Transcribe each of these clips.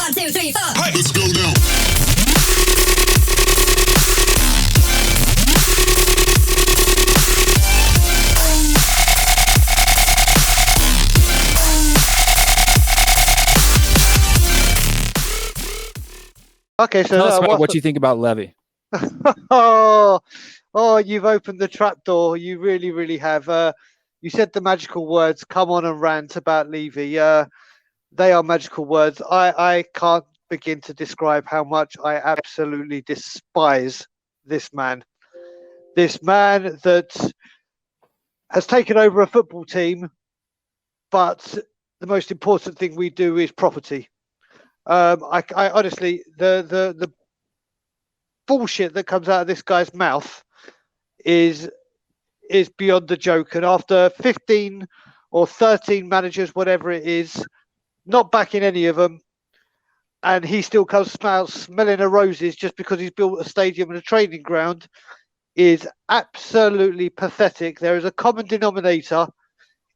1, 2, 3, 4. Hey, let's go now. Okay, so tell us what you think about Levy. oh, you've opened the trap door. You really, really have. You said the magical words, come on and rant about Levy. They are magical words. I can't begin to describe how much I absolutely despise this man. This man that has taken over a football team, but the most important thing we do is property. I honestly, the bullshit that comes out of this guy's mouth is beyond the joke. And after 15 or 13 managers, whatever it is, not backing any of them, and he still comes smelling of roses just because he's built a stadium and a training ground, is absolutely pathetic. There is a common denominator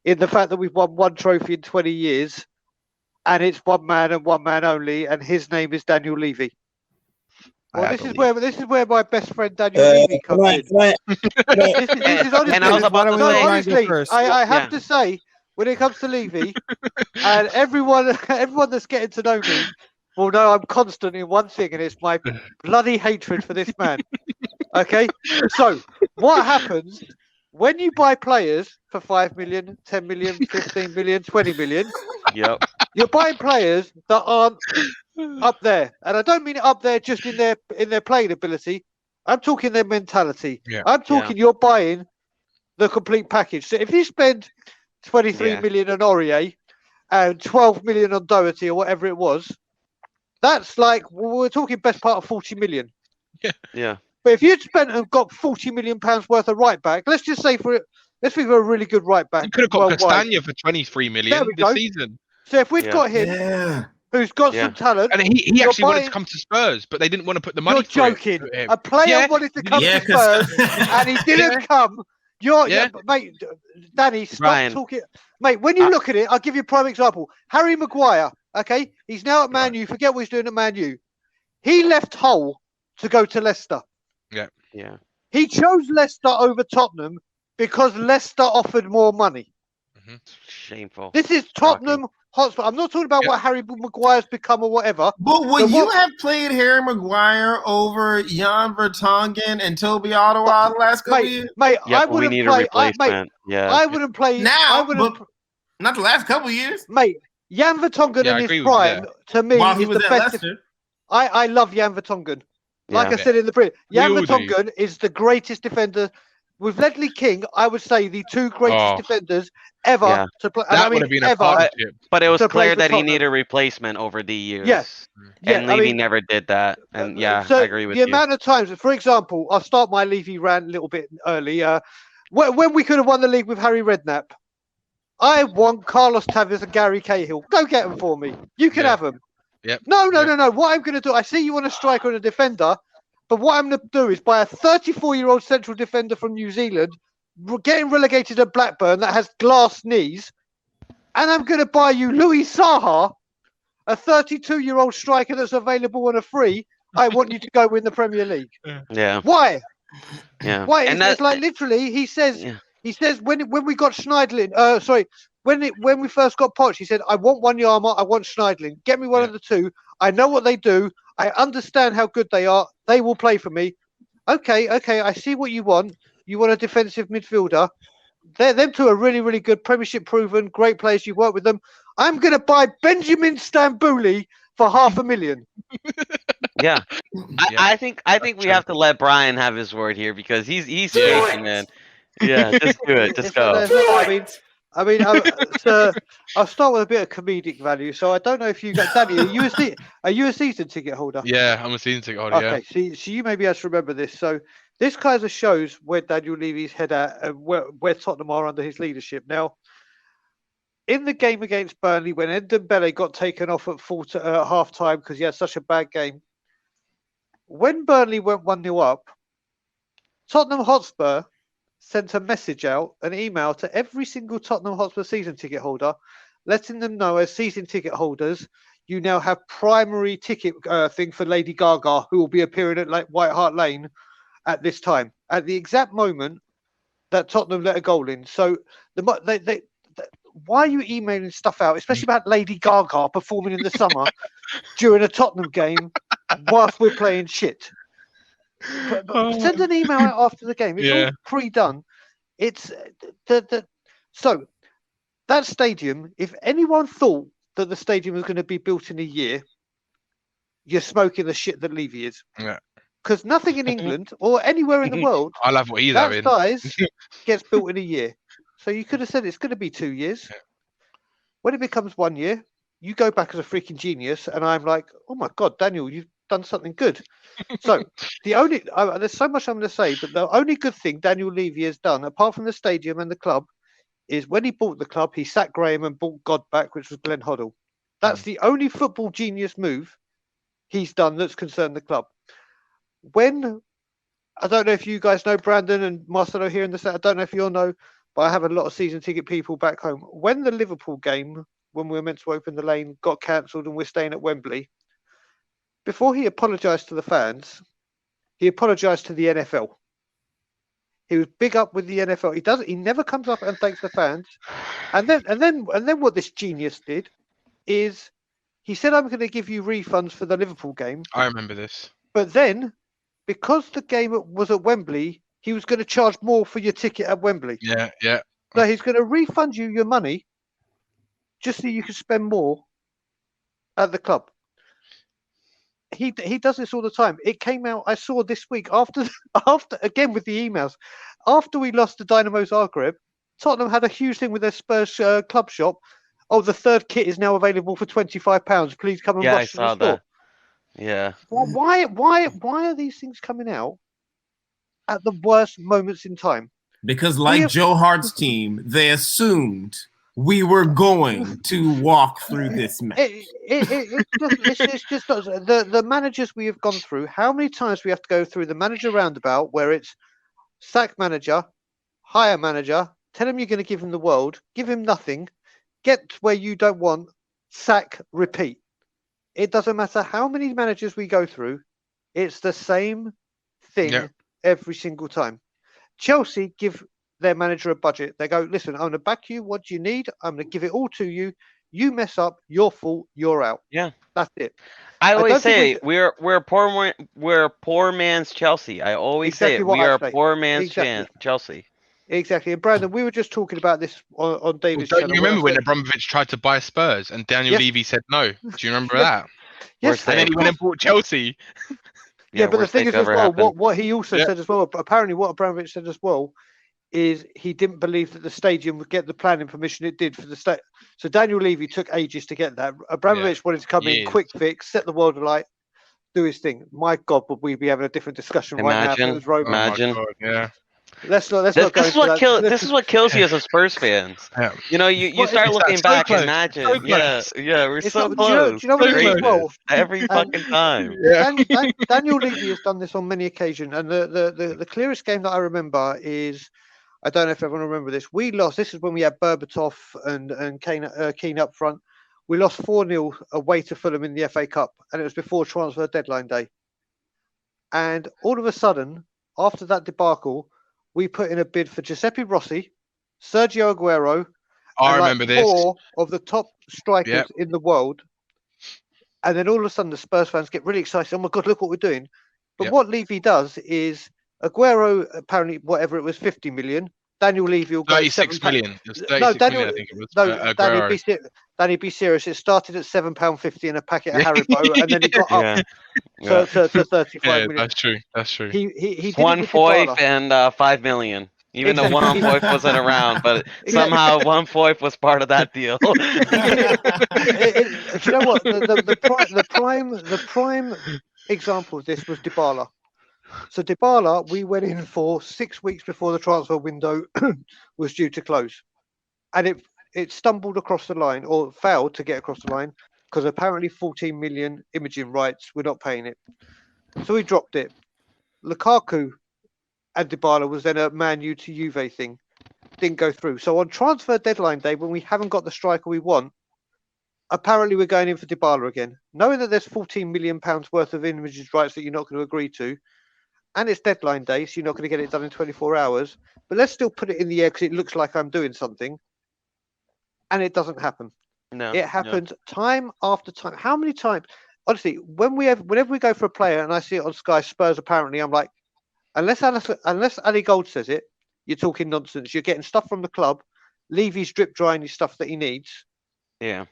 in the fact that we've won one trophy in 20 years. And it's one man and one man only, and his name is Daniel Levy. Well, this is where my best friend Daniel Levy comes in. This is honestly, and I was about to say, honestly, I have to say, when it comes to Levy, and everyone that's getting to know me will know I'm constant in one thing, and it's my bloody hatred for this man. Okay, so what happens when you buy players for 5 million, 10 million, 15 million, 20 million? Yep. You're buying players that aren't up there, and I don't mean it up there just in their playing ability. I'm talking their mentality. Yeah. I'm talking you're buying the complete package. So if you spend 23 million on Aurier and 12 million on Doherty or whatever it was, that's like we're talking best part of 40 million. Yeah. But if you'd spent and got 40 million pounds worth of right back, let's just say let's think of a really good right back. You could have got Castagna for 23 million this season. So if we've got him, who's got some talent, and he actually wanted to come to Spurs, but they didn't want to put the money. You're joking. A player wanted to come to Spurs, and he didn't come. Mate, Danny, stop talking. Mate, when you look at it, I'll give you a prime example. Harry Maguire, okay? He's now at Man U. Forget what he's doing at Man U. He left Hull to go to Leicester. Yeah. He chose Leicester over Tottenham because Leicester offered more money. Mm-hmm. Shameful. This is Tottenham Hotspur. I'm not talking about what Harry Maguire's become or whatever. But would you have played Harry Maguire over Jan Vertonghen and Toby Ottawa the last couple years? Mate, I wouldn't play. I wouldn't play now. Not the last couple years. Mate, Jan Vertonghen in his prime, to me, is the best. I love Jan Vertonghen. Like I said in the pre, Jan Vertonghen is the greatest defender. With Ledley King, I would say the two greatest defenders ever to play. That would have been a partnership. But it was clear that he needed a replacement over the years. Yes. And Levy never did that. And I agree with you. The amount of times, for example, I'll start my Levy rant a little bit early. When we could have won the league with Harry Redknapp, I want Carlos Tevez and Gary Cahill. Go get them for me. You can have them. Yep. No. What I'm going to do, I see you want a striker and a defender, but what I'm going to do is buy a 34-year-old central defender from New Zealand, getting relegated to Blackburn that has glass knees, and I'm going to buy you Louis Saha, a 32-year-old striker that's available on a free. I want you to go win the Premier League. Yeah. Why? Yeah. Why? It's like literally, he says when we got Schneidlin, when we first got Poch, he said, I want Wanyama, I want Schneidlin. Get me one of the two. I know what they do. I understand how good they are. They will play for me. Okay. I see what you want. You want a defensive midfielder. Them two are really, really good, Premiership proven, great players. You work with them. I'm going to buy Benjamin Stambouli for $500,000. Yeah. I think we have to let Brian have his word here because he's crazy, man. Yeah, just do it. Just go. I mean, so I'll start with a bit of comedic value. So I don't know if you got Danny. Are you a season ticket holder? Yeah, I'm a season ticket holder. Okay, so you may be able to remember this. So this kind of shows where Daniel Levy's head at and where Tottenham are under his leadership. Now, in the game against Burnley, when Ndombele got taken off at half time because he had such a bad game, when Burnley went 1-0 up, Tottenham Hotspur sent a message out, an email to every single Tottenham Hotspur season ticket holder, letting them know as season ticket holders, you now have primary ticket thing for Lady Gaga, who will be appearing at White Hart Lane at this time, at the exact moment that Tottenham let a goal in. So why are you emailing stuff out, especially about Lady Gaga performing in the summer during a Tottenham game whilst we're playing shit? But send an email out after the game. It's all pre-done. It's so that stadium. If anyone thought that the stadium was going to be built in a year, you're smoking the shit that Levy is. Yeah. Because nothing in England or anywhere in the world I love what he's that having. size gets built in a year. So you could have said it's going to be 2 years. Yeah. When it becomes 1 year, you go back as a freaking genius, and I'm like, oh my God, Daniel, you've done something good. So there's so much I'm going to say, but the only good thing Daniel Levy has done, apart from the stadium and the club, is when he bought the club, he sacked Graham and bought God back, which was Glenn Hoddle. That's the only football genius move he's done that's concerned the club. When, I don't know if you guys know Brandon and Marcelo here in the set, I don't know if you all know, but I have a lot of season ticket people back home. When the Liverpool game, when we were meant to open the lane, got cancelled and we're staying at Wembley, before he apologised to the fans, he apologised to the NFL. He was big up with the NFL. He never comes up and thanks the fans. And then what this genius did is he said, I'm going to give you refunds for the Liverpool game. I remember this. But then, because the game was at Wembley, he was going to charge more for your ticket at Wembley. Yeah, yeah. So he's going to refund you your money just so you can spend more at the club. He does this all the time. It came out, I saw this week, after again with the emails, after we lost to Dynamo Zagreb, Tottenham had a huge thing with their Spurs club shop. Oh, the third kit is now available for £25. Please come and rush to the store. That. Yeah. Why are these things coming out at the worst moments in time? Because like Joe Hart's team, they assumed we were going to walk through this mess. It's just the managers we have gone through. How many times we have to go through the manager roundabout where it's sack manager, hire manager, tell him you're going to give him the world, give him nothing, get where you don't want, sack, repeat. It doesn't matter how many managers we go through. It's the same thing every single time. Chelsea give their manager a budget. They go, listen, I'm going to back you. What do you need? I'm going to give it all to you. You mess up, your fault. You're out. Yeah, that's it. I always say we're poor man's Chelsea. I always say it. We are poor man's Chelsea. Exactly. And Brandon, we were just talking about this on David's channel. Don't you remember when Abramovich tried to buy Spurs and Daniel Levy said no? Do you remember that? Yes. And then he went and bought Chelsea. Yeah, but the thing is as well, what he also said as well, apparently what Abramovich said as well, is he didn't believe that the stadium would get the planning permission it did for the state. So Daniel Levy took ages to get that. Abramovich wanted to come in, quick fix, set the world alight, do his thing. My God, would we be having a different discussion right now if it was Roman? Imagine. Oh God, Let's not this is what kills you as a Spurs fans. Yeah. You know, you start looking back. Imagine, we're so close. Do you know what it is? Well, every fucking time. Daniel Levy has done this on many occasions, and the clearest game that I remember is, I don't know if everyone remember this. We lost. This is when we had Berbatov and Keane up front. We lost 4-0 away to Fulham in the FA Cup, and it was before transfer deadline day. And all of a sudden, after that debacle, we put in a bid for Giuseppe Rossi, Sergio Aguero, and 4 of the top strikers in the world. And then all of a sudden, the Spurs fans get really excited. Oh my God, look what we're doing. But what Levy does is, Aguero, apparently, whatever it was, 50 million. Daniel Levy will go 36 million. It was 36 million, I think it was. Danny, be serious. It started at £7.50 in a packet of Haribo, and then it got up to 35 million. That's true. He one Foyth and 5 million. Even though one on Foyth wasn't around, but somehow one Foyth was part of that deal. Do you know what? The prime example of this was Dybala. So Dybala, we went in for 6 weeks before the transfer window was due to close, and it stumbled across the line, or failed to get across the line, because apparently 14 million imaging rights, we're not paying it. So we dropped it. Lukaku and Dybala was then a Man U to Juve thing, didn't go through. So on transfer deadline day, when we haven't got the striker we want, apparently we're going in for Dybala again, knowing that there's £14 million worth of images rights that you're not going to agree to, and it's deadline day, so you're not going to get it done in 24 hours. But let's still put it in the air because it looks like I'm doing something, and it doesn't happen. No, it happens time after time. How many times? Honestly, whenever we go for a player and I see it on Sky Spurs, apparently I'm like, unless Ali Gold says it, you're talking nonsense. You're getting stuff from the club. Levy's drip drying his stuff that he needs. Yeah.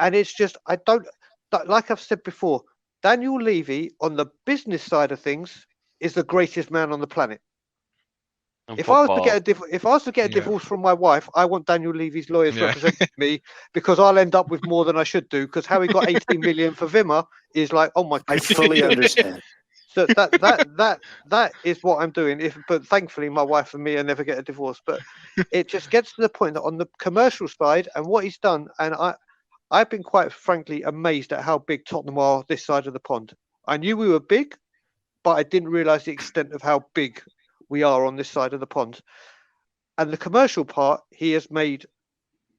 And it's just, I don't, like I've said before, Daniel Levy on the business side of things is the greatest man on the planet. If I was to get a divorce from my wife, I want Daniel Levy's lawyers representing me, because I'll end up with more than I should do. Because how he got 18 million for Vimmer is like, oh my! I fully understand. So that is what I'm doing. But thankfully, my wife and me will never get a divorce. But it just gets to the point that on the commercial side and what he's done, and I've been quite frankly amazed at how big Tottenham are this side of the pond. I knew we were big, but I didn't realise the extent of how big we are on this side of the pond. And the commercial part, he has made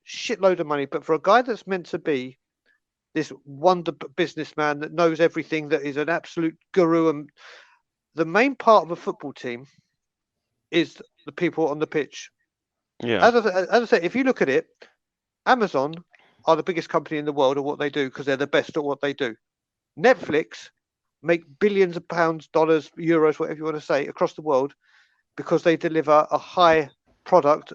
shitload of money. But for a guy that's meant to be this wonder businessman that knows everything, that is an absolute guru, and the main part of a football team is the people on the pitch. Yeah. As I say, if you look at it, Amazon are the biggest company in the world at what they do because they're the best at what they do. Netflix make billions of pounds, dollars, euros, whatever you want to say, across the world because they deliver a high product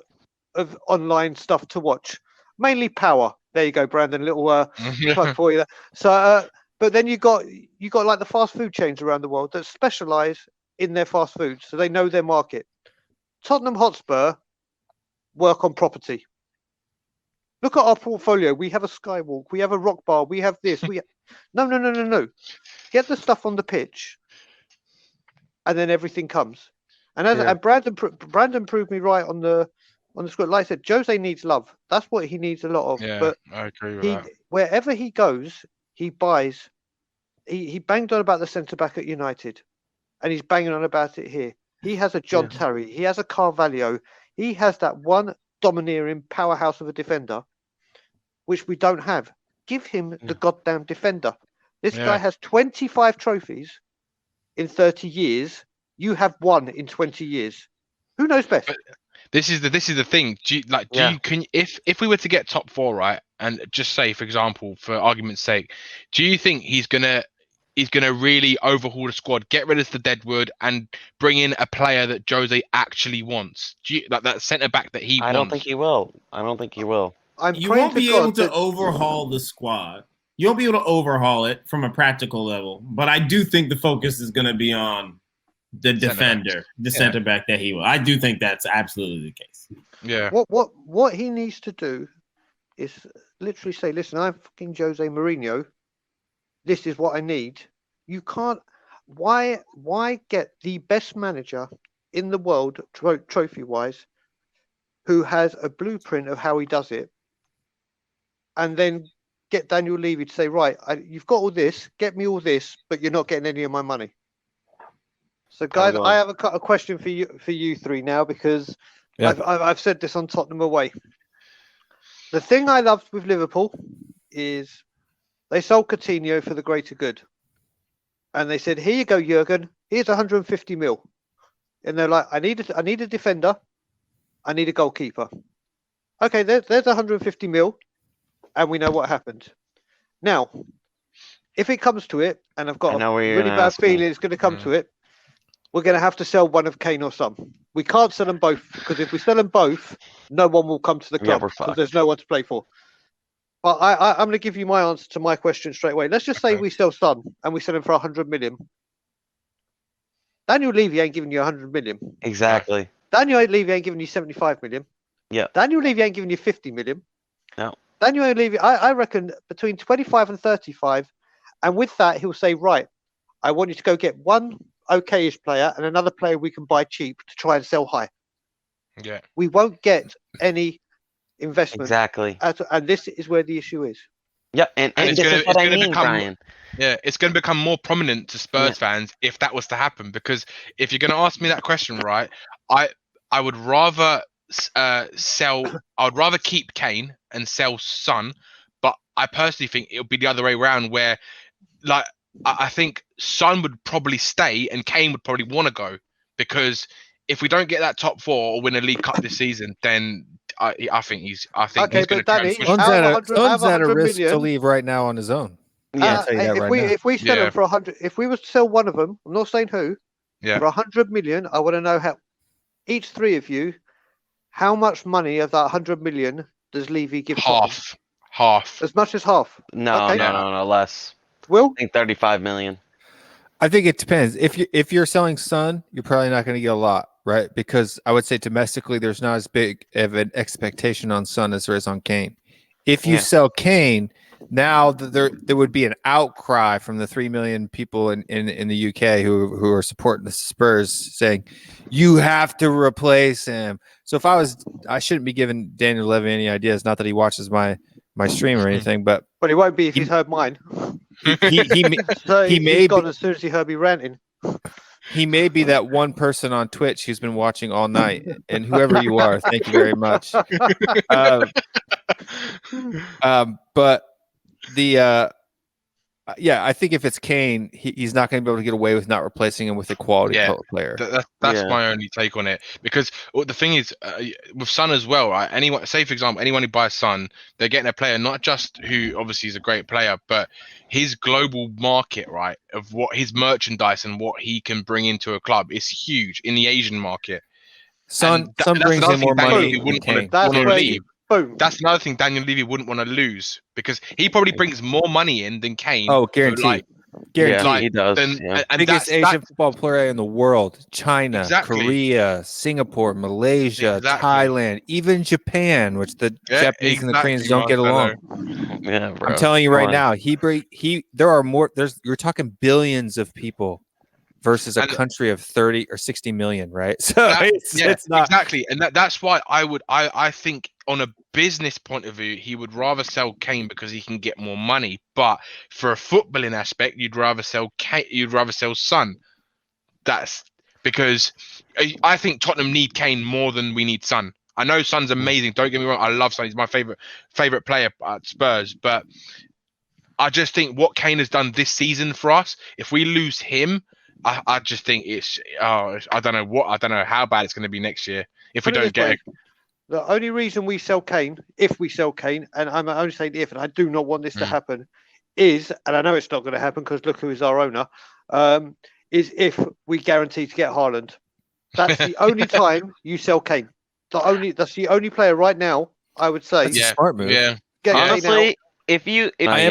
of online stuff to watch, mainly Power. There you go, Brandon. Little plug for you there. So, but then you got like the fast food chains around the world that specialize in their fast food, so they know their market. Tottenham Hotspur work on property. Look at our portfolio. We have a skywalk. We have a rock bar. We have this. No. Get the stuff on the pitch, and then everything comes. And and Brandon proved me right on the script. Like I said, Jose needs love. That's what he needs a lot of. Yeah, but I agree with that. Wherever he goes, he buys. He banged on about the centre back at United, and he's banging on about it here. He has a John Terry. He has a Carvalho. He has that one domineering powerhouse of a defender, which we don't have. Give him the goddamn defender. This guy has 25 trophies in 30 years. You have one in 20 years. Who knows best? But this is the thing. If we were to get top four, right, and just say, for example, for argument's sake, do you think he's gonna really overhaul the squad, get rid of the deadwood, and bring in a player that Jose actually wants? Like that centre back that he wants? I don't think he will. You won't be able to overhaul the squad. You won't be able to overhaul it from a practical level. But I do think the focus is going to be on the defender, the centre back that he will. I do think that's absolutely the case. Yeah. What he needs to do is literally say, listen, I'm fucking Jose Mourinho. This is what I need. You can't. Why get the best manager in the world, trophy-wise, who has a blueprint of how he does it, and then get Daniel Levy to say, right, you've got all this, get me all this, but you're not getting any of my money. So, guys, I have a question for you three now, because I've said this on Tottenham Away. The thing I loved with Liverpool is they sold Coutinho for the greater good. And they said, here you go, Jurgen, here's 150 mil. And they're like, I need a defender. I need a goalkeeper. Okay, there's 150 mil. And we know what happened. Now, if it comes to it, and I've got a really bad feeling it's going to come to it, we're going to have to sell one of Kane or Son. We can't sell them both, because if we sell them both, no one will come to the club because there's no one to play for. But I'm going to give you my answer to my question straight away. Let's just say we sell Son and we sell him for 100 million. Daniel Levy ain't giving you 100 million. Exactly. Daniel Levy ain't giving you 75 million. Yeah. Daniel Levy ain't giving you 50 million. No. Daniel Levy, I reckon between 25 and 35. And with that, he'll say, right, I want you to go get one okay-ish player and another player we can buy cheap to try and sell high. Yeah. We won't get any investment. Exactly. And this is where the issue is. Yeah, and this is what I mean, Brian. Yeah, it's going to become more prominent to Spurs fans if that was to happen. Because if you're going to ask me that question, right, I would rather keep Kane and sell Son, but I personally think it'll be the other way around, where like I think Son would probably stay and Kane would probably want to go, because if we don't get that top 4 or win a League Cup this season, then I think he's Okay, going but Danny, to Son's at a risk to million, leave right now on his own. Yeah. I'll tell you that right now. If we sell them for 100, if we were to sell one of them, I'm not saying who, Yeah. for 100 million, I want to know how each 3 of you, how much money of that 100 million does Levy give? half. As much as half? No, Okay. no, less. Will? I think 35 million. I think it depends. If you're selling Son, you're probably not going to get a lot, right? Because I would say domestically, there's not as big of an expectation on Son as there is on Kane. If you sell Kane, now there would be an outcry from the 3 million people in the UK who are supporting the Spurs, saying you have to replace him. So if I shouldn't be giving Daniel Levy any ideas. Not that he watches my stream or anything, but he won't be if he's heard mine. He may gone be, as soon as he heard me ranting. he may be that one person on Twitch who's been watching all night, and whoever you are, thank you very much. But the I think if it's Kane, he's not going to be able to get away with not replacing him with a quality player. That's my only take on it, because the thing is with Son as well, right? Anyone, say for example, anyone who buys Son, they're getting a player not just who obviously is a great player, but his global market, right, of what his merchandise and what he can bring into a club is huge in the Asian market. Son brings in more money. Boom. That's another thing Daniel Levy wouldn't want to lose, because he probably brings more money in than Kane. Oh, guaranteed. Yeah, he does. And biggest Asian football player in the world: China, Korea, Singapore, Malaysia, Thailand, even Japan, which the Japanese and the Koreans don't get along. Yeah, bro. I'm telling you right now, there are more. You're talking billions of people versus a country of 30 or 60 million, right? So it's not exactly, and that's why I think on a business point of view, he would rather sell Kane because he can get more money. But for a footballing aspect, you'd rather sell Son. That's because I think Tottenham need Kane more than we need Son. I know Son's amazing. Don't get me wrong. I love Son. He's my favorite player at Spurs. But I just think what Kane has done this season for us, if we lose him, I just think it's I don't know how bad it's going to be next year if we don't get it. The only reason we sell Kane, if we sell Kane, and I'm only saying if, and I do not want this to happen, is, and I know it's not going to happen because look who is our owner, is if we guarantee to get Haaland. That's the only time you sell Kane. That's the only player right now, I would say. That's a smart move. Yeah. Honestly, I am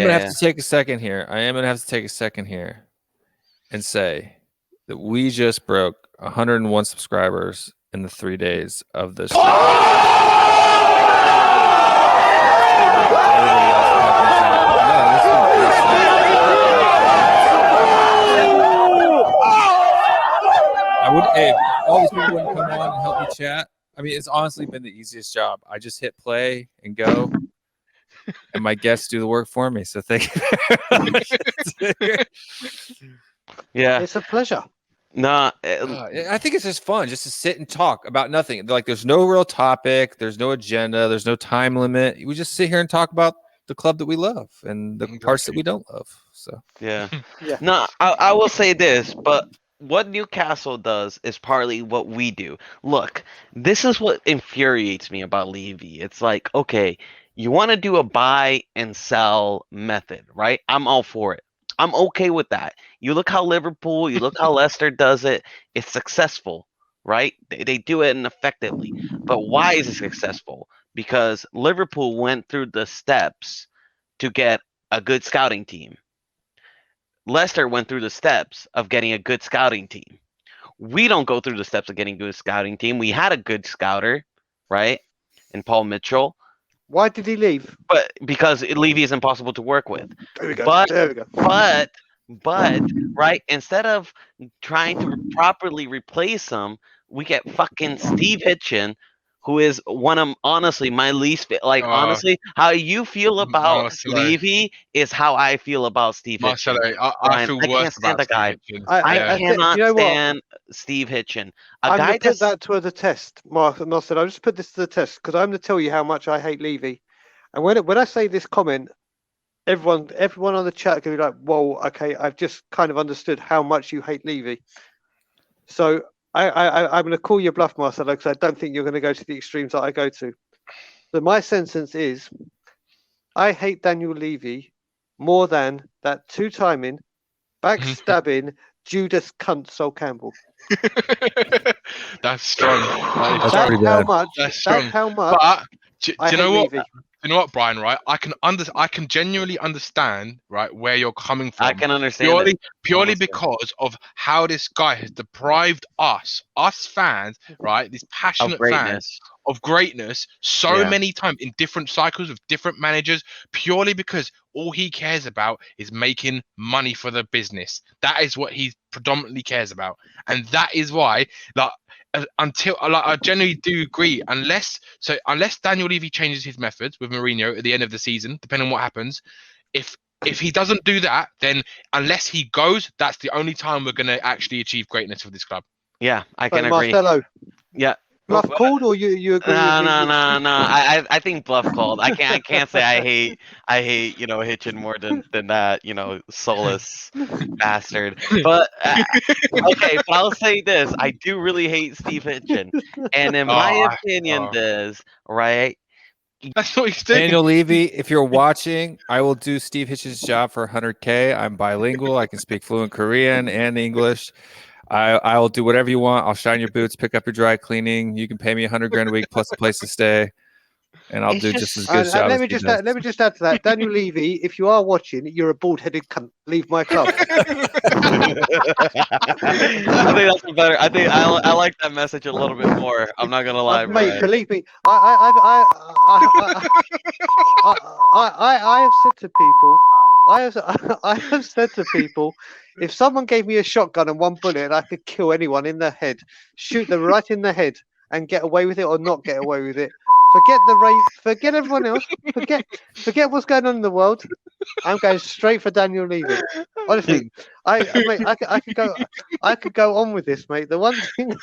going to have to take a second here. And say that we just broke 101 subscribers in the 3 days of this. All these people wouldn't come on and help me chat. I mean, it's honestly been the easiest job. I just hit play and go, and my guests do the work for me. So thank you. Yeah, it's a pleasure. Nah, I think it's just fun just to sit and talk about nothing. Like, there's no real topic, there's no agenda, there's no time limit. We just sit here and talk about the club that we love and the parts that we don't love. So yeah. No, I will say this, but what Newcastle does is partly what we do. Look, this is what infuriates me about Levy. It's like, okay, you want to do a buy and sell method, right? I'm all for it. I'm okay with that. You look how Liverpool, you look how Leicester does it. It's successful, right? They do it effectively. But why is it successful? Because Liverpool went through the steps to get a good scouting team. Leicester went through the steps of getting a good scouting team. We don't go through the steps of getting a good scouting team. We had a good scouter, right? In Paul Mitchell. Why did he leave? But because Levy is impossible to work with. There we go. But right, instead of trying to properly replace him, we get fucking Steve Hitchen, who is one of, honestly, my least honestly, how you feel about Levy is how I feel about Steve Hitchen. I feel worse about the guy. I cannot stand Steve Hitchen. I'm going to put that to the test, Martin. I'll just put this to the test because I'm going to tell you how much I hate Levy. And when I say this comment, everyone on the chat can be like, "Whoa, okay, I've just kind of understood how much you hate Levy." So I'm going to call your bluff, Marcelo, because I don't think you're going to go to the extremes that I go to. So my sentence is, I hate Daniel Levy more than that two-timing, backstabbing Judas cunt Sol Campbell. That's strong. That's pretty bad. That's strong. That's how much. But do you know what? Levy. You know what, Brian? Right? I can genuinely understand, right, where you're coming from. I can understand purely because of how this guy has deprived us fans, right, these passionate fans of greatness so many times in different cycles with different managers, purely because all he cares about is making money for the business. That is what he predominantly cares about, and that is why, like, I genuinely do agree. Unless Daniel Levy changes his methods with Mourinho at the end of the season, depending on what happens, if he doesn't do that, then unless he goes, that's the only time we're going to actually achieve greatness for this club. Yeah, I can agree. Marcelo, Yeah. bluff called, or you agree? No. I think bluff called. I can't say I hate Hitchin more than that soulless bastard. But okay, but I'll say this: I do really hate Steve Hitchin, and in my opinion, right. That's what he's doing. Daniel Levy, if you're watching, I will do Steve Hitch's job for 100K. I'm bilingual. I can speak fluent Korean and English. I will do whatever you want. I'll shine your boots, pick up your dry cleaning. You can pay me $100,000 a week plus a place to stay, and I'll do just as good a job. Let me just add to that. Daniel Levy, if you are watching, you're a bald-headed cunt. Leave my club. I think that's better. I think I like that message a little bit more. I'm not gonna lie, mate. Brian. Believe me, I have said to people. I have said to people, if someone gave me a shotgun and one bullet, I could kill anyone in the head, shoot them right in the head, and get away with it or not get away with it. Forget the race. Forget everyone else. Forget what's going on in the world. I'm going straight for Daniel Levy. Honestly, I could go on with this, mate. The one thing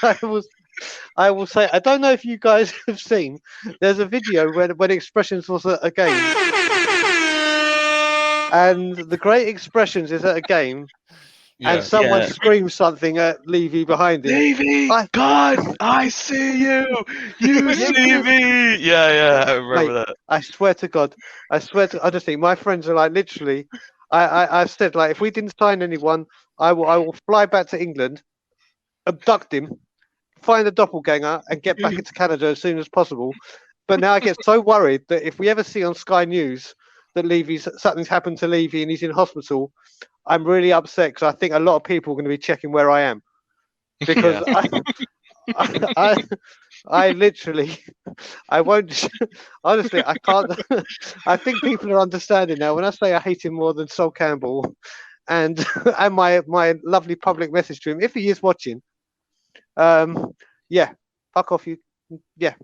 I will say, I don't know if you guys have seen. There's a video when Expressions was at a game. And the Great Expressions is at a game, and someone screams something at Levy behind him. Levy, God, I see you. You see me. Yeah, I remember that. I swear to God, honestly, my friends are like, literally, I've said, like, if we didn't sign anyone, I will fly back to England, abduct him, find a doppelganger, and get back into Canada as soon as possible. But now I get so worried that if we ever see on Sky News that something's happened to Levy and he's in hospital, I'm really upset because I think a lot of people are going to be checking where I am, because I literally, I won't, honestly, I can't. I think people are understanding now when I say I hate him more than Sol Campbell, and my lovely public message to him, if he is watching, fuck off you, yeah.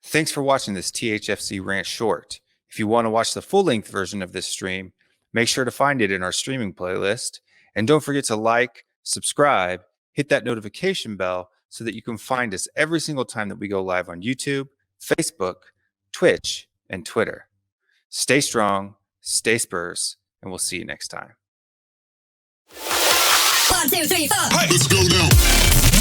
Thanks for watching this THFC Rant short. If you want to watch the full-length version of this stream, make sure to find it in our streaming playlist. And don't forget to like, subscribe, hit that notification bell so that you can find us every single time that we go live on YouTube, Facebook, Twitch, and Twitter. Stay strong, stay Spurs, and we'll see you next time. 1, 2, 3, 4. Let's go now.